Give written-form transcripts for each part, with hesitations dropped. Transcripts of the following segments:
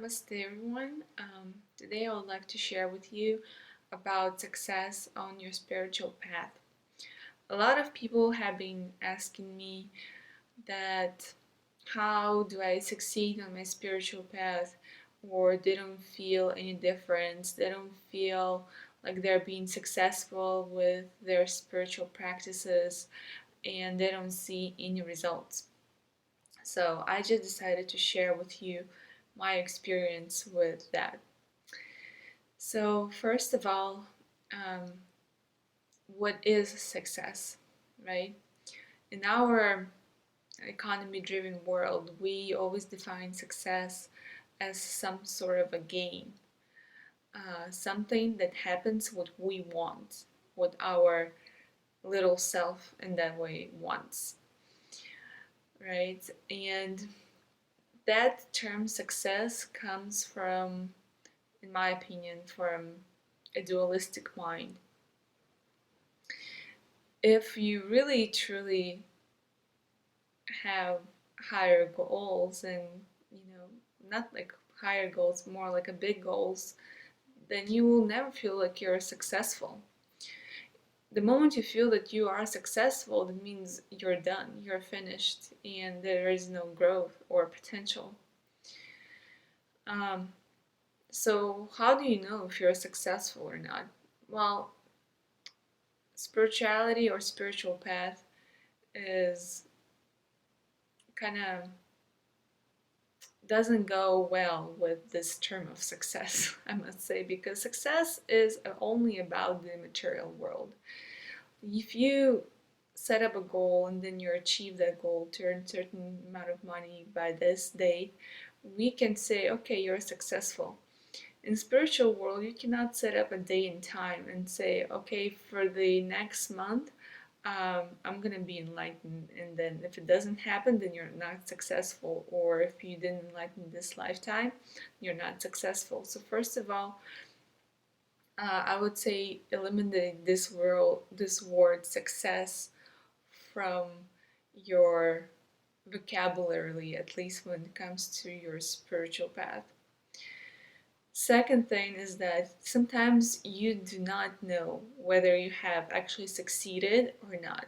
Namaste everyone. Today I would like to share with you about success on your spiritual path. A lot of people have been asking me that how do I succeed on my spiritual path, or they don't feel any difference, they don't feel like they're being successful with their spiritual practices and they don't see any results. So I just decided to share with you my experience with that. So, first of all, um, what is success, right? In our economy driven world, we always define success as some sort of a gain, something that happens what we want, what our little self in that way wants, right? And that term success comes from, in my opinion, from a dualistic mind. If you really truly have higher goals and, you know, not like higher goals, more like a big goals, then you will never feel like you're successful. The moment you feel that you are successful, that means you're done, you're finished, and there is no growth or potential. Um, so, how do you know if you're successful or not? Well, spirituality or spiritual path is kind of doesn't go well with this term of success, I must say, because success is only about the material world. If you set up a goal and then you achieve that goal to earn a certain amount of money by this date, we can say, okay, you're successful. In spiritual world, you cannot set up a day and time and say, okay, for the next month, I'm gonna be enlightened, and then if it doesn't happen, then you're not successful. Or if you didn't enlighten this lifetime, you're not successful. So first of all, I would say eliminate this word success from your vocabulary, at least when it comes to your spiritual path. Second thing is that sometimes you do not know whether you have actually succeeded or not.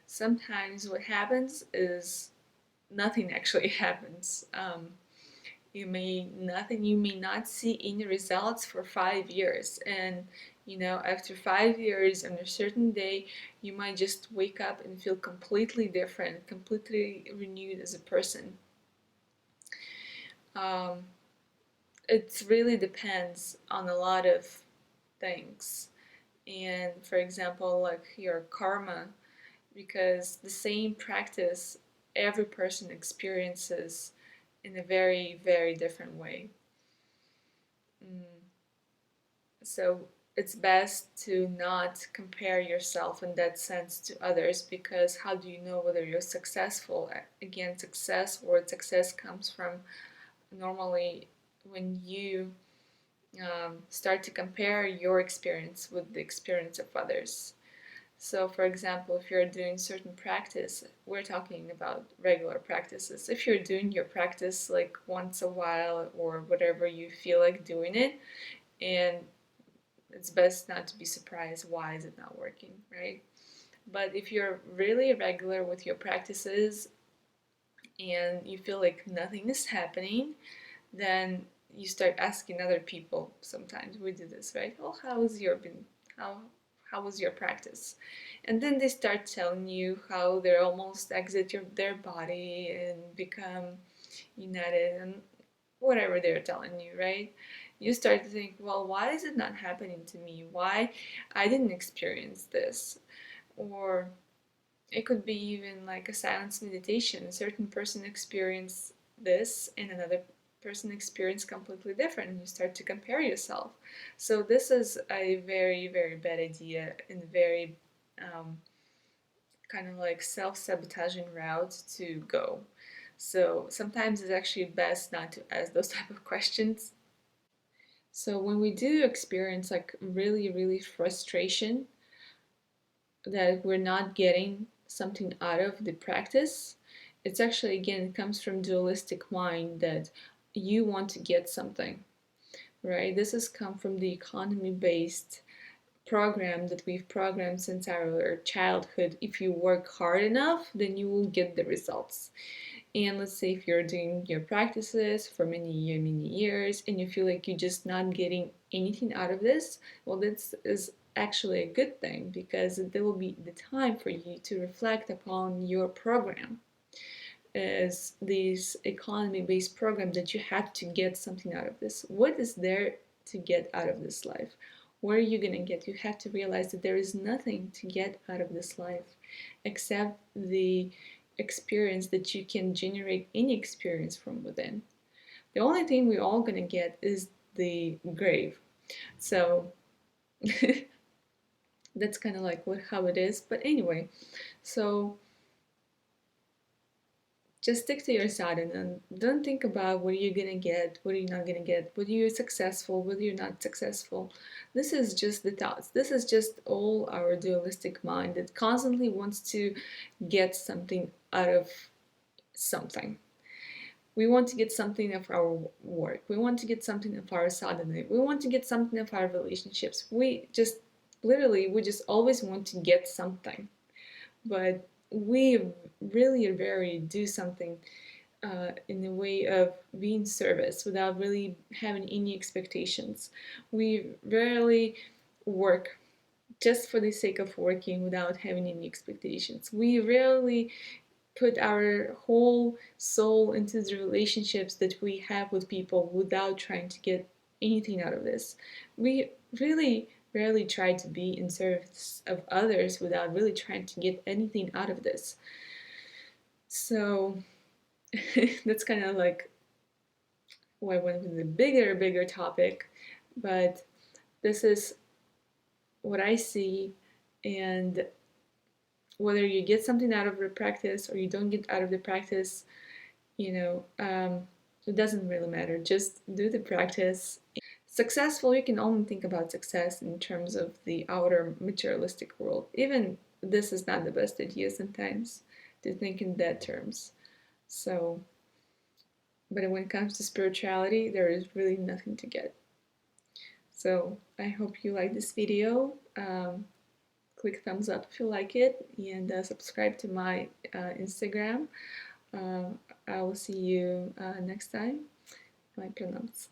Sometimes what happens is nothing actually happens. You may not see any results for 5 years, and after 5 years on a certain day you might just wake up and feel completely different, completely renewed as a person. um, it really depends on a lot of things, and for example, like your karma, because the same practice every person experiences in a very, very different way. Mm. So it's best to not compare yourself in that sense to others, because how do you know whether you're successful? Again, success comes from normally when you start to compare your experience with the experience of others. So, for example, if you're doing certain practice, we're talking about regular practices. If you're doing your practice like once a while or whatever you feel like doing it, and it's best not to be surprised why is it not working, right? But if you're really regular with your practices and you feel like nothing is happening, then you start asking other people. Sometimes we do this, right? Well, how how was your practice? And then they start telling you how they almost exit their body and become united and whatever they're telling you, right? You start to think, well, why is it not happening to me? Why I didn't experience this? Or it could be even like a silence meditation. A certain person experienced this and another person experienced completely different, and you start to compare yourself. So this is a very, very bad idea and very kind of like self-sabotaging route to go. So sometimes it's actually best not to ask those type of questions. So when we do experience like really, really frustration that we're not getting something out of the practice, it's actually, again, it comes from dualistic mind that you want to get something, right? This has come from the economy-based program that we've programmed since our childhood. If you work hard enough, then you will get the results. And let's say if you're doing your practices for many years and you feel like you're just not getting anything out of this, well, this is actually a good thing, because there will be the time for you to reflect upon your program as this economy-based program, that you have to get something out of this. What is there to get out of this life? What are you gonna get? You have to realize that there is nothing to get out of this life except the experience that you can generate any experience from within. The only thing we're all gonna get is the grave. So that's kind of like how it is. But anyway, so just stick to your sadhana and don't think about what you're gonna get, what you're not gonna get, whether you're successful, whether you're not successful. This is just the thoughts. This is just all our dualistic mind that constantly wants to get something out of something. We want to get something of our work. We want to get something of our sadhana. We want to get something of our relationships. We just we just always want to get something. But we really rarely do something in the way of being service without really having any expectations. We rarely work just for the sake of working without having any expectations. We rarely put our whole soul into the relationships that we have with people without trying to get anything out of this. We really rarely try to be in service of others without really trying to get anything out of this. So that's kind of like why I went with a bigger topic, but this is what I see, and whether you get something out of the practice or you don't get out of the practice, you know, it doesn't really matter. Just do the practice. Successful, you can only think about success in terms of the outer materialistic world. Even this is not the best idea sometimes, to think in that terms. So, but when it comes to spirituality, there is really nothing to get. So I hope you like this video. Click thumbs up if you like it, and subscribe to my Instagram. I will see you next time. My pronouns.